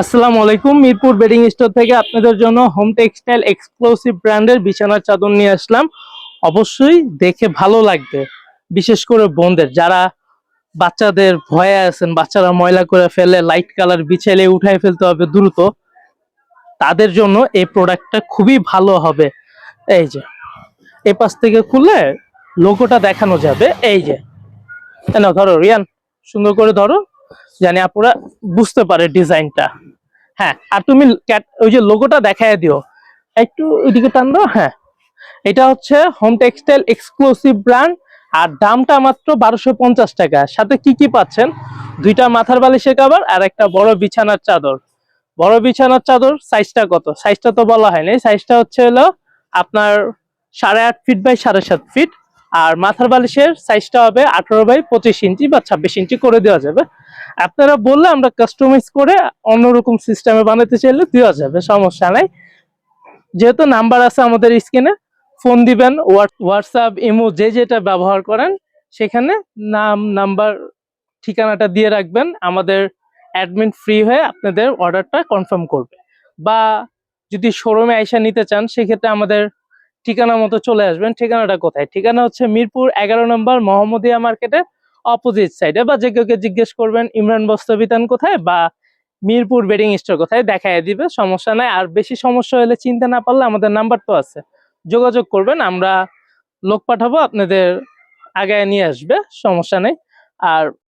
আসসালামু আলাইকুম। Mirpur bedding store থেকে আপনাদের জন্য হোম টেক্সটাইল এক্সক্লুসিভ ব্র্যান্ডের বিছানার চাদর নিয়ে আসলাম। অবশ্যই দেখে ভালো লাগবে, বিশেষ করে বোনদের যারা বাচ্চাদের ভয়ে আছেন, বাচ্চারা ময়লা করে ফেলে, লাইট কালার বিছাইলে উঠাই ফেলতে হবে দ্রুত, তাদের জন্য এই প্রোডাক্টটা খুবই ভালো হবে। এই যে এই পাশ থেকে খুললে লোগোটা দেখানো যাবে। এই যে নাও, ধরো রিয়ান, সুন্দর করে ধরো, জানি আপুরা বুঝতে পারে ডিজাইনটা। হ্যাঁ, আর তুমি ওই যে লোগোটা দেখায় দিও, একটু ওইদিকে টান দাও। হ্যাঁ, এটা হচ্ছে হোম টেক্সটাইল এক্সক্লুসিভ ব্র্যান্ড, আর দামটা মাত্র 1250 টাকা। সাথে কি কি পাচ্ছেন? দুইটা মাথার বালিশের কভার আর একটা বড় বিছানার চাদর। বড় বিছানার চাদর সাইজটা কত? সাইজটা তো বলা হয়নি। সাইজটা হচ্ছে হলো আপনার 8.5 ফিট বাই 7.5 ফিট। আর মাথার বালিশের সাইজটা হবে 18 বাই 25 ইঞ্চি বা 26 ইঞ্চি করে দেওয়া যাবে। আপনারা বললে আমরা কাস্টমাইজ করে অন্যরকম সিস্টেমে বানাতে চাইলে দেওয়া যাবে, সমস্যা নাই। যেহেতু নাম্বার আছে আমাদের স্ক্রিনে, ফোন দিবেন। হোয়াটসঅ্যাপ, ইমো যে যেটা ব্যবহার করেন সেখানে নাম, নাম্বার, ঠিকানাটা দিয়ে রাখবেন। আমাদের অ্যাডমিন ফ্রি হয়ে আপনাদের অর্ডারটা কনফার্ম করবে। বা যদি শোরুমে আইসা নিতে চান, সেক্ষেত্রে আমাদের ঠিকানা মতো চলে আসবেন। ঠিকানাটা কোথায়? ঠিকানা হচ্ছে মিরপুর 11 নম্বর মোহাম্মদিয়া মার্কেটে অপোজিট সাইডে। বা যে কেউকে জিজ্ঞেস করবেন ইমরান বস্ত্র বিতান কোথায় বা মিরপুর বেডিং স্টোর কোথায়, দেখায় দিবে, সমস্যা নাই। আর বেশি সমস্যা হলে, চিনতে না পারলে আমাদের নাম্বার তো আছে, যোগাযোগ করবেন, আমরা লোক পাঠাবো আপনাদের আগায় নিয়ে আসবে, সমস্যা নেই। আর